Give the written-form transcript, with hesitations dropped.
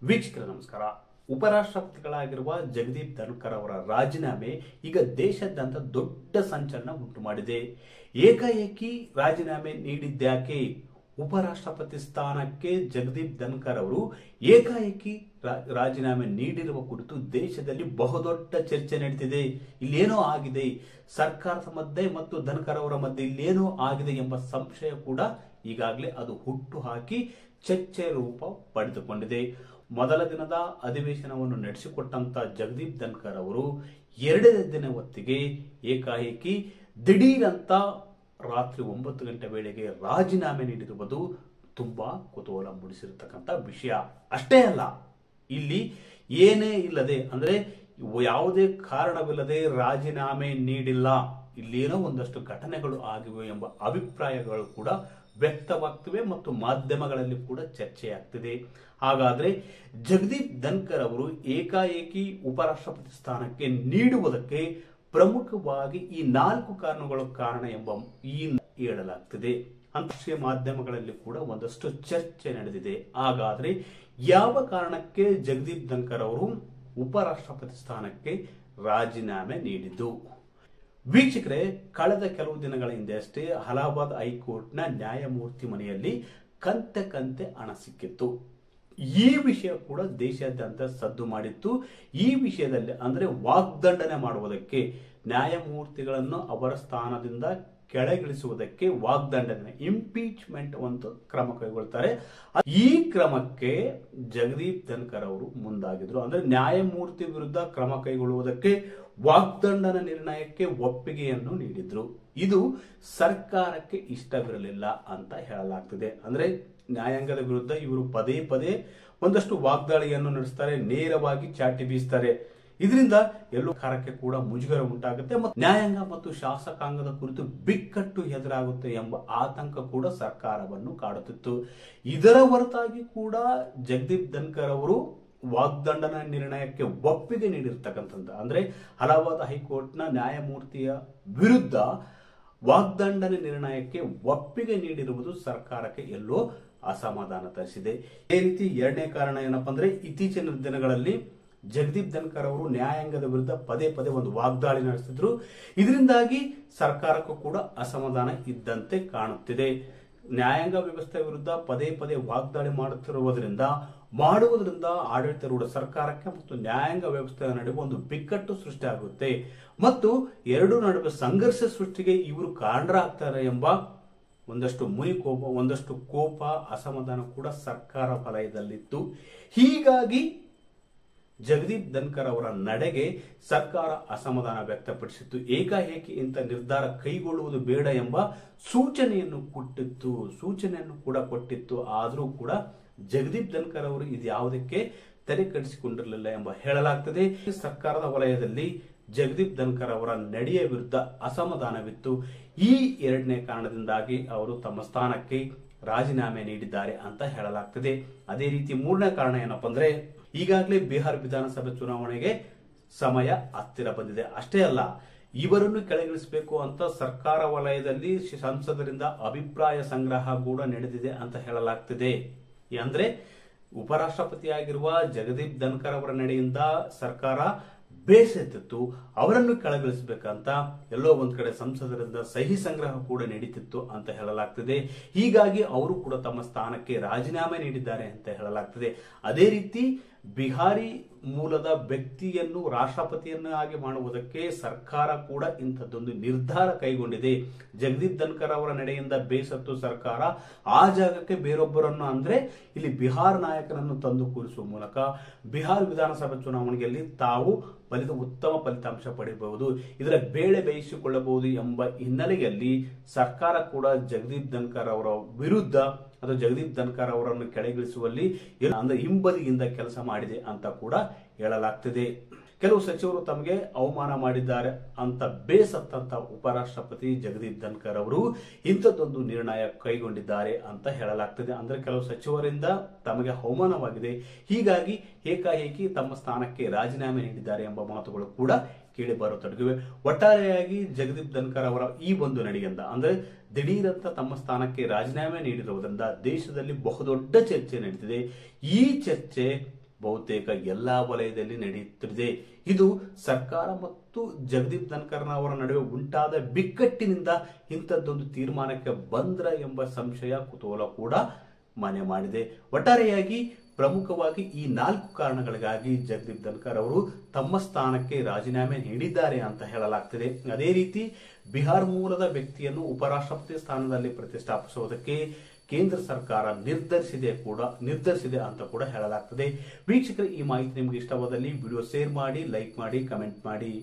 ವೀಕ್ಷಕರ ನಮಸ್ಕಾರ. ಉಪರಾಷ್ಟ್ರಪತಿಗಳಾಗಿರುವ ಜಗದೀಪ್ ಧನ್ಕರ್ ಅವರ ರಾಜೀನಾಮೆ ಈಗ ದೇಶಾದ್ಯಂತ ದೊಡ್ಡ ಸಂಚಲನ ಉಂಟು ಮಾಡಿದೆ. ಏಕಾಏಕಿ ರಾಜೀನಾಮೆ ನೀಡಿದ್ಯಾಕೆ? ಉಪರಾಷ್ಟ್ರಪತಿ ಸ್ಥಾನಕ್ಕೆ ಜಗದೀಪ್ ಧನ್ಕರ್ ಅವರು ಏಕಾಏಕಿ ರಾಜೀನಾಮೆ ನೀಡಿರುವ ಕುರಿತು ದೇಶದಲ್ಲಿ ಬಹುದೊಡ್ಡ ಚರ್ಚೆ ನಡೆದಿದೆ. ಇಲ್ಲೇನೋ ಆಗಿದೆ, ಸರ್ಕಾರದ ಮಧ್ಯೆ ಮತ್ತು ಧನ್ಕರ್ ಅವರ ಮಧ್ಯೆ ಇಲ್ಲೇನೋ ಆಗಿದೆ ಎಂಬ ಸಂಶಯ ಕೂಡ ಈಗಾಗಲೇ ಅದು ಹುಟ್ಟು ಹಾಕಿ ಚರ್ಚೆ ರೂಪ ಪಡೆದುಕೊಂಡಿದೆ. ಮೊದಲ ದಿನದ ಅಧಿವೇಶನವನ್ನು ನಡೆಸಿಕೊಟ್ಟಂತ ಜಗದೀಪ್ ಧನ್ಕರ್ ಅವರು ಎರಡನೇ ದಿನ ಹೊತ್ತಿಗೆ ಏಕಾಏಕಿ ದಿಢೀರಂತ ರಾತ್ರಿ 9 ಗಂಟೆ ವೇಳೆಗೆ ರಾಜೀನಾಮೆ ನೀಡಿರುವುದು ತುಂಬಾ ಕುತೂಹಲ ಮೂಡಿಸಿರತಕ್ಕಂತ ವಿಷಯ. ಅಷ್ಟೇ ಅಲ್ಲ, ಇಲ್ಲಿ ಏನೇ ಇಲ್ಲದೆ ಅಂದ್ರೆ ಯಾವುದೇ ಕಾರಣವಿಲ್ಲದೆ ರಾಜೀನಾಮೆ ನೀಡಿಲ್ಲ, ಇಲ್ಲೇನೋ ಒಂದಷ್ಟು ಘಟನೆಗಳು ಆಗಿವೆ ಎಂಬ ಅಭಿಪ್ರಾಯಗಳು ಕೂಡ ವ್ಯಕ್ತವಾಗ್ತಿವೆ ಮತ್ತು ಮಾಧ್ಯಮಗಳಲ್ಲಿ ಕೂಡ ಚರ್ಚೆಯಾಗ್ತಿದೆ. ಹಾಗಾದ್ರೆ ಜಗದೀಪ್ ಧನ್ಕರ್ ಅವರು ಏಕಾಏಕಿ ಉಪರಾಷ್ಟ್ರಪತಿ ಸ್ಥಾನಕ್ಕೆ ನೀಡುವುದಕ್ಕೆ ಪ್ರಮುಖವಾಗಿ ಈ 4 ಕಾರಣಗಳು ಕಾರಣ ಎಂಬ ಹೇಳಲಾಗ್ತಿದೆ. ಅಂತಾರಾಷ್ಟ್ರೀಯ ಮಾಧ್ಯಮಗಳಲ್ಲಿ ಕೂಡ ಒಂದಷ್ಟು ಚರ್ಚೆ ನಡೆದಿದೆ. ಹಾಗಾದ್ರೆ ಯಾವ ಕಾರಣಕ್ಕೆ ಜಗದೀಪ್ ಧನ್ಕರ್ ಅವರು ಉಪರಾಷ್ಟ್ರಪತಿ ಸ್ಥಾನಕ್ಕೆ ರಾಜೀನಾಮೆ ನೀಡಿದ್ದು? ವೀಕ್ಷಕರೇ, ಕಳೆದ ಕೆಲವು ದಿನಗಳ ಹಿಂದೆ ಅಷ್ಟೇ ಅಲಹಾಬಾದ್ ಹೈಕೋರ್ಟ್ನ ನ್ಯಾಯಮೂರ್ತಿ ಮನೆಯಲ್ಲಿ ಕಂತೆ ಹಣ ಸಿಕ್ಕಿತ್ತು. ಈ ವಿಷಯ ಕೂಡ ದೇಶಾದ್ಯಂತ ಸದ್ದು ಮಾಡಿತ್ತು. ಈ ವಿಷಯದಲ್ಲಿ ಅಂದ್ರೆ ವಾಗ್ದಂಡನೆ ಮಾಡುವುದಕ್ಕೆ, ನ್ಯಾಯಮೂರ್ತಿಗಳನ್ನು ಅವರ ಸ್ಥಾನದಿಂದ ಕೆಳಗಿಳಿಸುವುದಕ್ಕೆ ವಾಗ್ದಂಡನೆ, ಇಂಪೀಚ್ಮೆಂಟ್ ಒಂದು ಕ್ರಮ ಕೈಗೊಳ್ತಾರೆ. ಈ ಕ್ರಮಕ್ಕೆ ಜಗದೀಪ್ ಧನ್ಕರ್ ಅವರು ಮುಂದಾಗಿದ್ರು. ಅಂದ್ರೆ ನ್ಯಾಯಮೂರ್ತಿ ವಿರುದ್ಧ ಕ್ರಮ ಕೈಗೊಳ್ಳುವುದಕ್ಕೆ ವಾಗ್ದಂಡನ ನಿರ್ಣಯಕ್ಕೆ ಒಪ್ಪಿಗೆಯನ್ನು ನೀಡಿದ್ರು. ಇದು ಸರ್ಕಾರಕ್ಕೆ ಇಷ್ಟವಿರಲಿಲ್ಲ ಅಂತ ಹೇಳಲಾಗ್ತಿದೆ. ಅಂದ್ರೆ ನ್ಯಾಯಾಂಗದ ವಿರುದ್ಧ ಇವರು ಪದೇ ಪದೇ ಒಂದಷ್ಟು ವಾಗ್ದಾಳಿಯನ್ನು ನಡೆಸ್ತಾರೆ, ನೇರವಾಗಿ ಚಾಟಿ ಬೀಸ್ತಾರೆ. ಇದರಿಂದ ಎಲ್ಲೋ ಸರ್ಕಾರಕ್ಕೆ ಕೂಡ ಮುಜುಗರ ಉಂಟಾಗುತ್ತೆ ಮತ್ತು ನ್ಯಾಯಾಂಗ ಮತ್ತು ಶಾಸಕಾಂಗದ ಕುರಿತು ಬಿಕ್ಕಟ್ಟು ಎದುರಾಗುತ್ತೆ ಎಂಬ ಆತಂಕ ಕೂಡ ಸರ್ಕಾರವನ್ನು ಕಾಡುತ್ತಿತ್ತು. ಇದರ ಹೊರತಾಗಿ ಕೂಡ ಜಗದೀಪ್ ಧನ್ಕರ್ ಅವರು ವಾಗ್ದಂಡನ ನಿರ್ಣಯಕ್ಕೆ ಒಪ್ಪಿಗೆ ನೀಡಿರ್ತಕ್ಕಂಥದ್ದು ಅಂದ್ರೆ ಅಲಹಾಬಾದ್ ಹೈಕೋರ್ಟ್ನ ನ್ಯಾಯಮೂರ್ತಿಯ ವಿರುದ್ಧ ವಾಗ್ದಂಡನೆ ನಿರ್ಣಯಕ್ಕೆ ಒಪ್ಪಿಗೆ ನೀಡಿರುವುದು ಸರ್ಕಾರಕ್ಕೆ ಎಲ್ಲೋ ಅಸಮಾಧಾನ ತರಿಸಿದೆ. ಇದೇ ರೀತಿ ಎರಡನೇ ಕಾರಣ ಏನಪ್ಪಾ ಅಂದ್ರೆ ಇತ್ತೀಚಿನ ದಿನಗಳಲ್ಲಿ ಜಗದೀಪ್ ಧನ್ಕರ್ ಅವರು ನ್ಯಾಯಾಂಗದ ವಿರುದ್ಧ ಪದೇ ಪದೇ ಒಂದು ವಾಗ್ದಾಳಿ ನಡೆಸಿದ್ರು. ಇದರಿಂದಾಗಿ ಸರ್ಕಾರಕ್ಕೂ ಕೂಡ ಅಸಮಾಧಾನ ಇದ್ದಂತೆ ಕಾಣುತ್ತಿದೆ. ನ್ಯಾಯಾಂಗ ವ್ಯವಸ್ಥೆ ವಿರುದ್ಧ ಪದೇ ಪದೇ ವಾಗ್ದಾಳಿ ಮಾಡುವುದರಿಂದ ಆಡಳಿತಾರೂಢ ಸರ್ಕಾರಕ್ಕೆ ಮತ್ತು ನ್ಯಾಯಾಂಗ ವ್ಯವಸ್ಥೆಯ ನಡುವೆ ಒಂದು ಬಿಕ್ಕಟ್ಟು ಸೃಷ್ಟಿಯಾಗುತ್ತೆ ಮತ್ತು ಎರಡು ನಡುವೆ ಸಂಘರ್ಷ ಸೃಷ್ಟಿಗೆ ಇವರು ಕಾರಣರಾಗ್ತಾರೆ ಎಂಬ ಒಂದಷ್ಟು ಕೋಪ ಅಸಮಾಧಾನ ಕೂಡ ಸರ್ಕಾರ ವಲಯದಲ್ಲಿತ್ತು. ಹೀಗಾಗಿ ಜಗದೀಪ್ ಧನ್ಕರ್ ಅವರ ನಡೆಗೆ ಸರ್ಕಾರ ಅಸಮಾಧಾನ ವ್ಯಕ್ತಪಡಿಸಿತ್ತು. ಏಕಾಏಕಿ ಇಂಥ ನಿರ್ಧಾರ ಕೈಗೊಳ್ಳುವುದು ಬೇಡ ಎಂಬ ಸೂಚನೆಯನ್ನು ಕೂಡ ಕೊಟ್ಟಿತ್ತು. ಆದರೂ ಕೂಡ ಜಗದೀಪ್ ಧನ್ಕರ್ ಅವರು ಇದ್ಯಾವುದಕ್ಕೆ ತಲೆ ಕೆಡಿಸಿಕೊಂಡಿರಲಿಲ್ಲ ಎಂಬ ಹೇಳಲಾಗ್ತದೆ. ಸರ್ಕಾರದ ವಲಯದಲ್ಲಿ ಜಗದೀಪ್ ಧನ್ಕರ್ ಅವರ ನಡೆಯ ವಿರುದ್ಧ ಅಸಮಾಧಾನವಿತ್ತು. ಈ ಎರಡನೇ ಕಾರಣದಿಂದಾಗಿ ಅವರು ತಮ್ಮ ಸ್ಥಾನಕ್ಕೆ ರಾಜೀನಾಮೆ ನೀಡಿದ್ದಾರೆ ಅಂತ ಹೇಳಲಾಗ್ತದೆ. ಅದೇ ರೀತಿ ಮೂರನೇ ಕಾರಣ ಏನಪ್ಪಾ ಅಂದ್ರೆ ಈಗಾಗಲೇ ಬಿಹಾರ ವಿಧಾನಸಭೆ ಚುನಾವಣೆಗೆ ಸಮಯ ಹತ್ತಿರ ಬಂದಿದೆ. ಅಷ್ಟೇ ಅಲ್ಲ, ಇವರನ್ನು ಕೆಳಗಿಳಿಸಬೇಕು ಅಂತ ಸರ್ಕಾರ ವಲಯದಲ್ಲಿ ಸಂಸದರಿಂದ ಅಭಿಪ್ರಾಯ ಸಂಗ್ರಹ ಕೂಡ ನಡೆದಿದೆ ಅಂತ ಹೇಳಲಾಗ್ತಿದೆ. ಅಂದ್ರೆ ಉಪರಾಷ್ಟ್ರಪತಿಯಾಗಿರುವ ಜಗದೀಪ್ ಧನ್ಕರ್ ಅವರ ನಡೆಯಿಂದ ಸರ್ಕಾರ ಬೇಸತ್ತಿತ್ತು. ಅವರನ್ನು ಕೆಳಗಿಳಿಸಬೇಕಂತ ಎಲ್ಲೋ ಒಂದ್ ಕಡೆ ಸಂಸದರಿಂದ ಸಹಿ ಸಂಗ್ರಹ ಕೂಡ ನಡೀತಿತ್ತು ಅಂತ ಹೇಳಲಾಗ್ತಿದೆ. ಹೀಗಾಗಿ ಅವರು ಕೂಡ ತಮ್ಮ ಸ್ಥಾನಕ್ಕೆ ರಾಜೀನಾಮೆ ನೀಡಿದ್ದಾರೆ ಅಂತ ಹೇಳಲಾಗ್ತಿದೆ. ಅದೇ ರೀತಿ ಬಿಹಾರಿ ಮೂಲದ ವ್ಯಕ್ತಿಯನ್ನು ರಾಷ್ಟ್ರಪತಿಯನ್ನಾಗಿ ಮಾಡುವುದಕ್ಕೆ ಸರ್ಕಾರ ಕೂಡ ಇಂಥದ್ದೊಂದು ನಿರ್ಧಾರ ಕೈಗೊಂಡಿದೆ. ಜಗದೀಪ್ ಧನ್ಕರ್ ಅವರ ನಡೆಯಿಂದ ಬೇಸತ್ತು ಸರ್ಕಾರ ಆ ಜಾಗಕ್ಕೆ ಬೇರೊಬ್ಬರನ್ನು ಅಂದ್ರೆ ಇಲ್ಲಿ ಬಿಹಾರ ನಾಯಕನನ್ನು ತಂದು ಕೂರಿಸುವ ಮೂಲಕ ಬಿಹಾರ ವಿಧಾನಸಭೆ ಚುನಾವಣೆಯಲ್ಲಿ ತಾವು ಉತ್ತಮ ಫಲಿತಾಂಶ ಪಡೆಯಬಹುದು, ಇದರ ಬೇಳೆ ಬೇಯಿಸಿಕೊಳ್ಳಬಹುದು ಎಂಬ ಹಿನ್ನೆಲೆಯಲ್ಲಿ ಸರ್ಕಾರ ಕೂಡ ಜಗದೀಪ್ ಧನ್ಕರ್ ಅವರ ವಿರುದ್ಧ ಅಥವಾ ಜಗದೀಪ್ ಧನ್ಕರ್ ಅವರನ್ನು ಕೆಳಗಿಳಿಸುವಲ್ಲಿ ಅಂದ್ರೆ ಹಿಂಬದಿಯಿಂದ ಕೆಲಸ ಮಾಡಿದೆ ಅಂತ ಕೂಡ ಹೇಳಲಾಗ್ತಿದೆ. ಕೆಲವು ಸಚಿವರು ತಮಗೆ ಅವಮಾನ ಮಾಡಿದ್ದಾರೆ ಅಂತ ಬೇಸತ್ತಂತ ಉಪರಾಷ್ಟ್ರಪತಿ ಜಗದೀಪ್ ಧನ್ಕರ್ ಅವರು ಇಂಥದ್ದೊಂದು ನಿರ್ಣಯ ಕೈಗೊಂಡಿದ್ದಾರೆ ಅಂತ ಹೇಳಲಾಗ್ತದೆ. ಅಂದ್ರೆ ಕೆಲವು ಸಚಿವರಿಂದ ತಮಗೆ ಅವಮಾನವಾಗಿದೆ, ಹೀಗಾಗಿ ಏಕಾಏಕಿ ತಮ್ಮ ಸ್ಥಾನಕ್ಕೆ ರಾಜೀನಾಮೆ ನೀಡಿದ್ದಾರೆ ಎಂಬ ಮಾತುಗಳು ಕೂಡ ಕೇಳಿ ಬರತೊಡಗಿವೆ. ಒಟ್ಟಾರೆಯಾಗಿ ಜಗದೀಪ್ ಧನ್ಕರ್ ಅವರ ಈ ಒಂದು ನಡೆಯಿಂದ ಅಂದ್ರೆ ದಿಢೀರಂತ ತಮ್ಮ ಸ್ಥಾನಕ್ಕೆ ರಾಜೀನಾಮೆ ನೀಡಿರುವುದರಿಂದ ದೇಶದಲ್ಲಿ ಬಹುದೊಡ್ಡ ಚರ್ಚೆ ನಡೆದಿದೆ. ಈ ಚರ್ಚೆ ಬಹುತೇಕ ಎಲ್ಲಾ ವಲಯದಲ್ಲಿ ನಡೆಯುತ್ತಿದೆ. ಇದು ಸರ್ಕಾರ ಮತ್ತು ಜಗದೀಪ್ ಧನ್ಕರ್ ಅವರ ನಡುವೆ ಉಂಟಾದ ಬಿಕ್ಕಟ್ಟಿನಿಂದ ಇಂಥದ್ದೊಂದು ತೀರ್ಮಾನಕ್ಕೆ ಬಂದ್ರ ಎಂಬ ಸಂಶಯ ಕುತೂಹಲ ಕೂಡ ಮನೆ ಮಾಡಿದೆ. ಒಟ್ಟಾರೆಯಾಗಿ ಪ್ರಮುಖವಾಗಿ ಈ 4 ಕಾರಣಗಳಿಗಾಗಿ ಜಗದೀಪ್ ಧನ್ಕರ್ ಅವರು ತಮ್ಮ ಸ್ಥಾನಕ್ಕೆ ರಾಜೀನಾಮೆ ನೀಡಿದ್ದಾರೆ ಅಂತ ಹೇಳಲಾಗ್ತಿದೆ. ಅದೇ ರೀತಿ ಬಿಹಾರ್ ಮೂಲದ ವ್ಯಕ್ತಿಯನ್ನು ಉಪರಾಷ್ಟ್ರಪತಿ ಸ್ಥಾನದಲ್ಲಿ ಪ್ರತಿಷ್ಠಾಪಿಸುವುದಕ್ಕೆ ಕೇಂದ್ರ ಸರ್ಕಾರ ನಿರ್ಧರಿಸಿದೆ ಅಂತ ಕೂಡ ಹೇಳಲಾಗ್ತದೆ. ವೀಕ್ಷಕರೇ, ಈ ಮಾಹಿತಿ ನಿಮಗೆ ಇಷ್ಟವಾದಲ್ಲಿ ವಿಡಿಯೋ ಶೇರ್ ಮಾಡಿ, ಲೈಕ್ ಮಾಡಿ, ಕಮೆಂಟ್ ಮಾಡಿ.